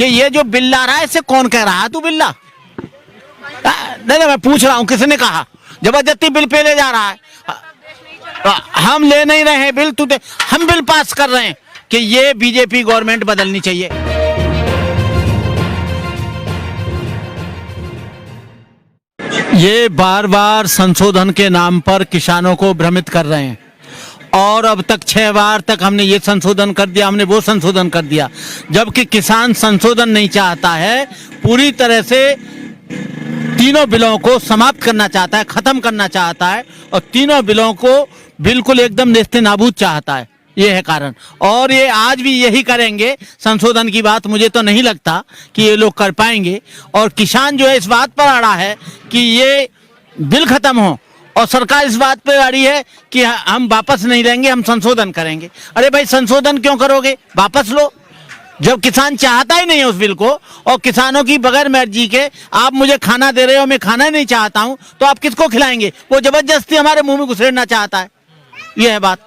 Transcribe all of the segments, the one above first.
कि ये जो बिल ला रहा है इसे कौन कह रहा है तू बिल्ला? नहीं, मैं पूछ रहा हूं किसने कहा? जबरदस्ती बिल पे ले जा रहा है। हम ले नहीं रहे हैं बिल, हम बिल पास कर रहे हैं कि ये बीजेपी गवर्नमेंट बदलनी चाहिए। ये बार बार संशोधन के नाम पर किसानों को भ्रमित कर रहे हैं और अब तक 6 बार तक हमने ये संशोधन कर दिया, हमने वो संशोधन कर दिया, जबकि किसान संशोधन नहीं चाहता है, पूरी तरह से तीनों बिलों को समाप्त करना चाहता है, खत्म करना चाहता है और तीनों बिलों को बिल्कुल एकदम नेस्ते नाबूद चाहता है। ये है कारण, और ये आज भी यही करेंगे। संशोधन की बात मुझे तो नहीं लगता कि ये लोग कर पाएंगे। और किसान जो है इस बात पर अड़ा है कि ये बिल खत्म हो, और सरकार इस बात पे अड़ी है कि हम वापस नहीं लेंगे, हम संशोधन करेंगे। अरे भाई, संशोधन क्यों करोगे? वापस लो। जब किसान चाहता ही नहीं है उस बिल को, और किसानों की बगैर मर्जी के आप मुझे खाना दे रहे हो, मैं खाना नहीं चाहता हूं, तो आप किसको खिलाएंगे? वो जबरदस्ती हमारे मुंह में घुसेड़ना चाहता है। ये है बात।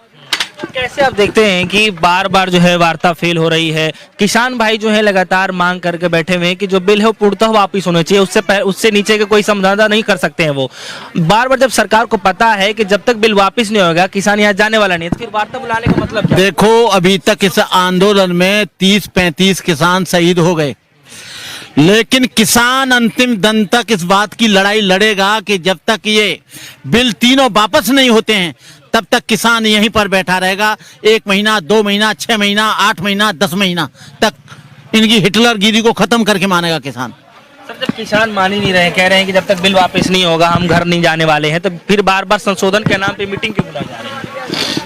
कैसे आप देखते हैं कि बार बार जो है वार्ता फेल हो रही है? किसान भाई जो है लगातार मांग करके बैठे हुए हैं कि जो बिल है वो पूर्णतः वापिस होना चाहिए, उससे नीचे के कोई समाधान नहीं कर सकते हैं। वो बार बार जब सरकार को पता है कि जब तक बिल वापिस नहीं होगा किसान यहाँ जाने वाला नहीं है, तो फिर वार्ता बुलाने का मतलब क्या? देखो, अभी तक इस आंदोलन में 30-35 किसान शहीद हो गए, लेकिन किसान अंतिम दिन तक इस बात की लड़ाई लड़ेगा कि जब तक ये बिल तीनों वापस नहीं होते हैं तब तक किसान यहीं पर बैठा रहेगा। 1 महीना, 2 महीना, 6 महीना, 8 महीना, 10 महीना तक इनकी हिटलरगिरी को खत्म करके मानेगा किसान। सर, जब किसान मान ही नहीं रहे, कह रहे हैं कि जब तक बिल वापस नहीं होगा हम घर नहीं जाने वाले हैं, तो फिर बार बार संशोधन के नाम पे मीटिंग क्यों बुलाए जा रहे हैं?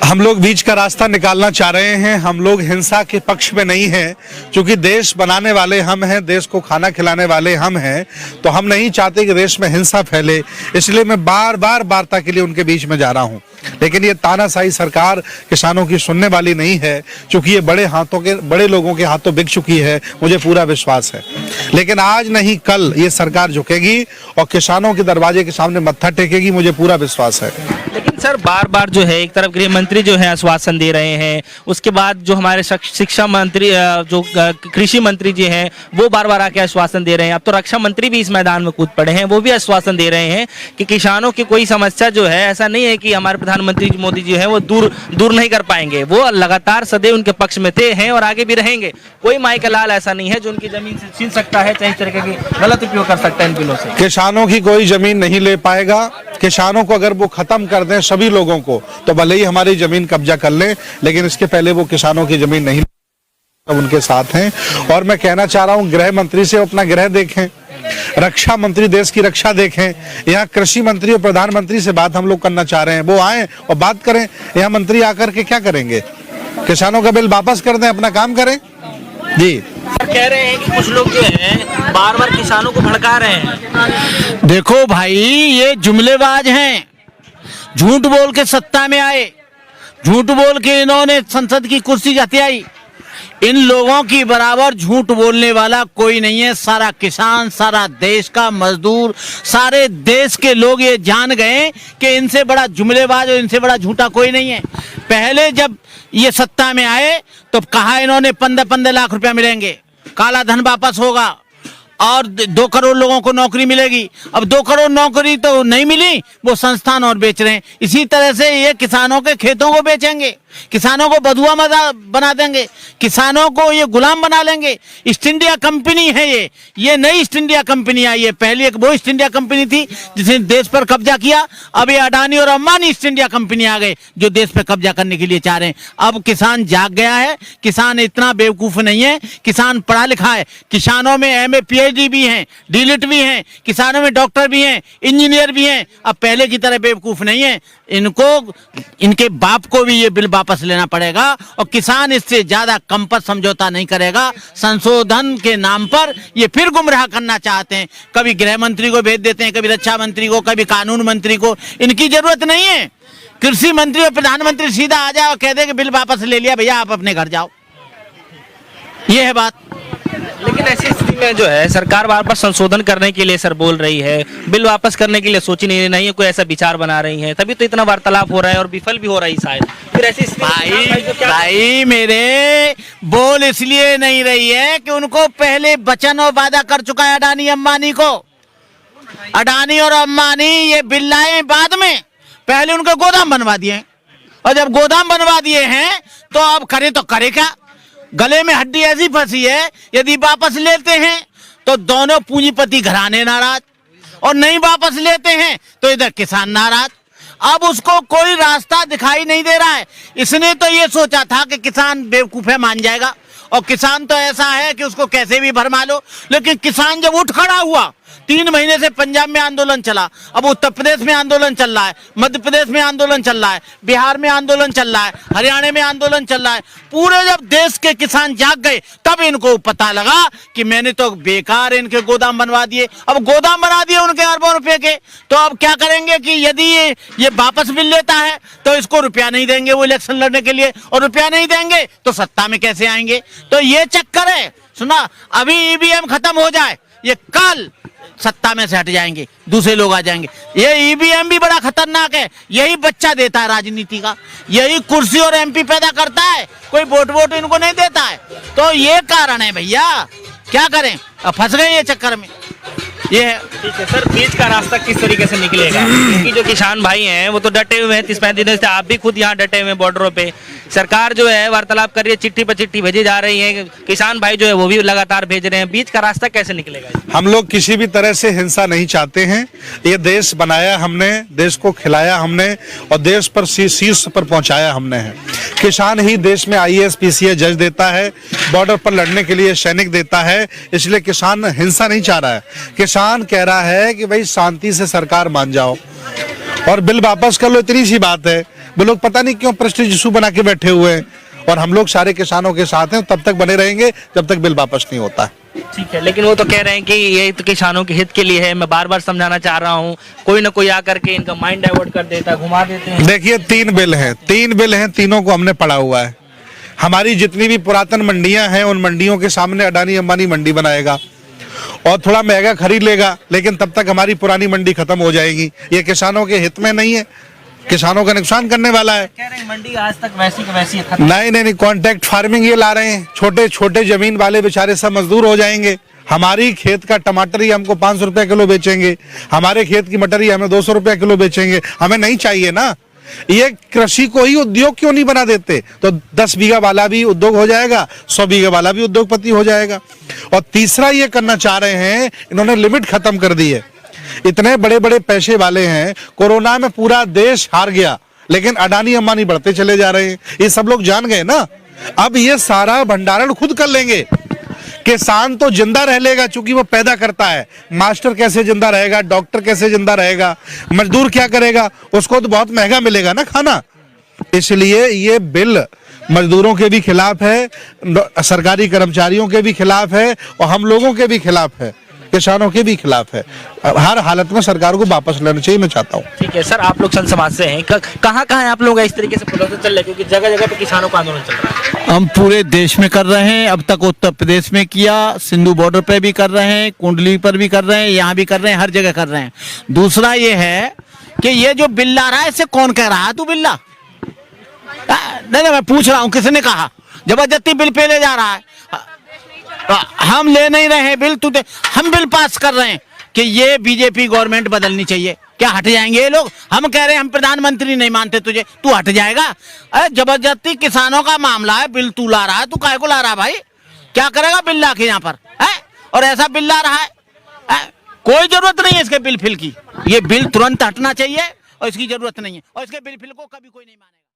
हम लोग बीच का रास्ता निकालना चाह रहे हैं। हम लोग हिंसा के पक्ष में नहीं हैं, क्योंकि देश बनाने वाले हम हैं, देश को खाना खिलाने वाले हम हैं, तो हम नहीं चाहते कि देश में हिंसा फैले। इसलिए मैं बार बार वार्ता के लिए उनके बीच में जा रहा हूं। लेकिन ये तानाशाही सरकार किसानों की सुनने वाली नहीं है, क्योंकि ये बड़े लोगों के हाथों बिक चुकी है, मुझे पूरा विश्वास है। लेकिन आज नहीं कल ये सरकार झुकेगी और किसानों के दरवाजे के सामने मत्था टेकेगी, मुझे पूरा विश्वास है। लेकिन सर, बार बार जो है एक तरफ गृह मंत्री जो है आश्वासन दे रहे हैं, उसके बाद जो हमारे शिक्षा मंत्री, जो कृषि मंत्री जी हैं, वो बार बार आके आश्वासन दे रहे हैं। अब तो रक्षा मंत्री भी इस मैदान में कूद पड़े हैं, वो भी आश्वासन दे रहे हैं कि किसानों की कोई समस्या जो है, ऐसा नहीं है कि हमारे प्रधानमंत्री मोदी जी हैं वो दूर नहीं कर पाएंगे। वो लगातार सदैव उनके पक्ष में थे, हैं और आगे भी रहेंगे। कोई माई का लाल ऐसा नहीं है जो उनकी जमीन से छीन सकता है, चाहे इस तरीके की गलत उपयोग कर सकता है इन बिलों से। किसानों की कोई जमीन नहीं ले पाएगा। किसानों को अगर वो खत्म कर दें सभी लोगों को, तो भले ही हमारी जमीन कब्जा कर लें, लेकिन इसके पहले वो किसानों की जमीन नहीं, उनके साथ हैं। और मैं कहना चाह रहा हूं, गृह मंत्री से अपना गृह देखें, रक्षा मंत्री देश की रक्षा देखें। यहाँ कृषि मंत्री और प्रधानमंत्री से बात हम लोग करना चाह रहे हैं, वो आए और बात करें। यहाँ मंत्री आकर के क्या करेंगे? किसानों का बिल वापस कर दें, अपना काम करें। जी कह रहे हैं कि कुछ लोग जो हैं बार बार किसानों को भड़का रहे हैं। देखो भाई, ये जुमलेबाज हैं, झूठ बोल के सत्ता में आए, झूठ बोल के इन्होंने संसद की कुर्सी हथियाई। इन लोगों की बराबर झूठ बोलने वाला कोई नहीं है। सारा किसान, सारा देश का मजदूर, सारे देश के लोग ये जान गए कि इनसे बड़ा जुमलेबाज और इनसे बड़ा झूठा कोई नहीं है। पहले जब ये सत्ता में आए तो कहा इन्होंने 15-15 लाख रुपया मिलेंगे, काला धन वापस होगा और 2 करोड़ लोगों को नौकरी मिलेगी। अब 2 करोड़ नौकरी तो नहीं मिली, वो संस्थान और बेच रहे हैं। इसी तरह से ये किसानों के खेतों को बेचेंगे, किसानों को बधुआ बना देंगे, किसानों को ये गुलाम बना लेंगे। ईस्ट इंडिया कंपनी है ये नई ईस्ट इंडिया कंपनी आई है। पहले एक वो ईस्ट इंडिया कंपनी थी जिसने देश पर कब्जा किया, अब ये अडानी और अंबानी ईस्ट इंडिया कंपनी आ गए जो देश पर कब्जा करने के लिए चाह रहे हैं। अब किसान जाग गया है, किसान इतना बेवकूफ नहीं है, किसान पढ़ा लिखा है। किसानों में MA PhD भी हैं, डीलिट भी हैं, किसानों में डॉक्टर भी हैं, इंजीनियर भी हैं। अब पहले की तरह बेवकूफ नहीं है। इनको, इनके बाप को भी ये बिल वापस लेना पड़ेगा और किसान इससे ज्यादा कम पर समझौता नहीं करेगा। संशोधन के नाम पर ये फिर गुमराह करना चाहते हैं। कभी गृह मंत्री को भेज देते हैं, कभी रक्षा मंत्री को, कभी कानून मंत्री को। इनकी जरूरत नहीं है। कृषि मंत्री और प्रधानमंत्री सीधा आ जाए और कह दे कि बिल वापस ले लिया भैया, आप अपने घर जाओ। ये है बात। लेकिन ऐसी में जो है सरकार बार बार संशोधन करने के लिए सर बोल रही है, बिल वापस करने के लिए सोची नहीं है, कोई ऐसा विचार बना रही है, तभी तो इतना वार्तालाप हो रहा है और विफल भी हो रही शायद। फिर ऐसी भाई मेरे बोल इसलिए नहीं रही है कि उनको पहले वचन और वादा कर चुका है अडानी अंबानी को। अडानी और अंबानी ये बिल लाए बाद में, पहले उनके गोदाम बनवा दिए, और जब गोदाम बनवा दिए हैं तो अब करे तो करे क्या। गले में हड्डी ऐसी फंसी है, यदि वापस लेते हैं तो दोनों पूंजीपति घराने नाराज, और नहीं वापस लेते हैं तो इधर किसान नाराज। अब उसको कोई रास्ता दिखाई नहीं दे रहा है। इसने तो ये सोचा था कि किसान बेवकूफ है, मान जाएगा, और किसान तो ऐसा है कि उसको कैसे भी भरमा लो। लेकिन किसान जब उठ खड़ा हुआ, 3 महीने से पंजाब में आंदोलन चला, अब उत्तर प्रदेश में आंदोलन चल रहा है, मध्य प्रदेश में आंदोलन चल रहा है, बिहार में आंदोलन चल रहा है, हरियाणा में आंदोलन चल रहा है। पूरे जब देश के किसान जाग गए तब इनको पता लगा कि मैंने तो बेकार इनके गोदाम बनवा दिए। अब गोदाम बना दिए उनके अरबों रुपए के, तो अब क्या करेंगे कि यदि ये वापस बिल लेता है तो इसको रुपया नहीं देंगे वो इलेक्शन लड़ने के लिए, और रुपया नहीं देंगे तो सत्ता में कैसे आएंगे। तो ये चक्कर है। सुना, अभी ईवीएम खत्म हो जाए, ये कल सत्ता में से हट जाएंगे, दूसरे लोग आ जाएंगे। ये ईवीएम भी बड़ा खतरनाक है, यही बच्चा देता है राजनीति का, यही कुर्सी और एमपी पैदा करता है, कोई वोट इनको नहीं देता है। तो ये कारण है भैया, क्या करें, अब फंस गए ये चक्कर में। ये है। ठीक है सर, बीच का रास्ता किस तरीके से निकलेगा? क्योंकि जो किसान भाई हैं वो तो डटे हुए हैं 30-35 दिनों से, आप भी खुद यहाँ डटे हुए हैं बॉर्डरों पे। सरकार जो है वार्तालाप कर रही है, चिट्ठी पर चिट्ठी भेजी जा रही है, किसान भाई जो है वो भी लगातार भेज रहे हैं। बीच का रास्ता कैसे निकलेगा? हम लोग किसी भी तरह से हिंसा नहीं चाहते हैं। ये देश बनाया हमने, देश को खिलाया हमने, और देश पर शीर्ष पर पहुंचाया हमने है। किसान ही देश में IAS PCS जज देता है, बॉर्डर पर लड़ने के लिए सैनिक देता है, इसलिए किसान हिंसा नहीं चाह रहा है। किसान कह रहा है कि भाई शांति से सरकार मान जाओ और बिल वापस कर लो, इतनी सी बात है। वो लोग पता नहीं क्यों प्रेस्टीज इशू बना के बैठे हुए हैं, और हम लोग सारे किसानों के साथ हैं, तब तक बने रहेंगे जब तक बिल वापस नहीं होता है। ठीक है, लेकिन वो तो कह रहे हैं कि ये तो किसानों के हित के लिए है। मैं बार बार समझाना चाह रहा हूँ, कोई ना कोई आकर के इनका माइंड डाइवर्ट कर देता है, घुमा देते हैं। देखिए 3 बिल हैं, तीनों को हमने पढ़ा हुआ है। हमारी जितनी भी पुरातन मंडियां हैं उन मंडियों के सामने अडानी अंबानी मंडी बनाएगा और थोड़ा महंगा खरीद लेगा, लेकिन तब तक हमारी पुरानी मंडी खत्म हो जाएगी। ये किसानों के हित में नहीं है, किसानों का नुकसान करने वाला है। कह रहे हैं मंडी आज तक वैसी की वैसी है। नहीं, कॉन्ट्रैक्ट फार्मिंग ये ला रहे हैं। छोटे छोटे जमीन वाले बेचारे सब मजदूर हो जाएंगे। हमारी खेत का टमाटर ही हमको 500 रुपए किलो बेचेंगे, हमारे खेत की मटर ही हमें 200 रुपए किलो बेचेंगे। हमें नहीं चाहिए ना। ये कृषि को ही उद्योग क्यों नहीं बना देते? तो 10 बीघा वाला भी उद्योग हो जाएगा, 100 बीघा वाला भी उद्योगपति हो जाएगा। और तीसरा ये करना चाह रहे हैं, इन्होंने लिमिट खत्म कर दी है। इतने बड़े बड़े पैसे वाले हैं, कोरोना में पूरा देश हार गया, लेकिन अडानी अंबानी बढ़ते चले जा रहे हैं। ये सब लोग जान गए ना। अब ये सारा भंडारण खुद कर लेंगे। किसान तो जिंदा रह लेगा चूंकि वो पैदा करता है। मास्टर कैसे जिंदा रहेगा, डॉक्टर कैसे जिंदा रहेगा, मजदूर क्या करेगा? उसको तो बहुत महंगा मिलेगा ना खाना। इसलिए ये बिल मजदूरों के भी खिलाफ है, सरकारी कर्मचारियों के भी खिलाफ है, और हम लोगों के भी खिलाफ है, किसानों के भी खिलाफ है। हर हालत में सरकार को वापस लेना चाहिए, मैं चाहता हूँ। ठीक है सर, आप लोग संत समाज से हैं, कहाँ आप लोग इस तरीके से प्रदर्शन चल रहे हैं? क्योंकि जगह जगह पे किसानों का आंदोलन चल रहा है। हम पूरे देश में कर रहे हैं, अब तक उत्तर प्रदेश में किया, सिंधु बॉर्डर पे भी कर रहे हैं, कुंडली पर भी कर रहे हैं, यहाँ भी कर रहे हैं, हर जगह कर रहे हैं। दूसरा ये है कि ये जो बिल ला रहा है इसे कौन कह रहा है? तू बिल्ला? नहीं, मैं पूछ रहा हूँ, किसने कहा? जबरदस्ती बिल पे ले जा रहा है। हम ले नहीं रहे बिल, तू हम बिल पास कर रहे हैं कि ये बीजेपी गवर्नमेंट बदलनी चाहिए। क्या हट जाएंगे ये लोग? हम कह रहे हैं हम प्रधानमंत्री नहीं मानते तुझे, तू हट जाएगा? अरे जबरदस्ती किसानों का मामला है, बिल तू ला रहा है, तू काहे को ला रहा है भाई? क्या करेगा बिल ला के यहाँ पर है? और ऐसा बिल ला रहा है, कोई जरूरत नहीं है इसके बिल फिल की। ये बिल तुरंत हटना चाहिए और इसकी जरूरत नहीं है, और इसके बिल फिल को कभी कोई नहीं मानेगा।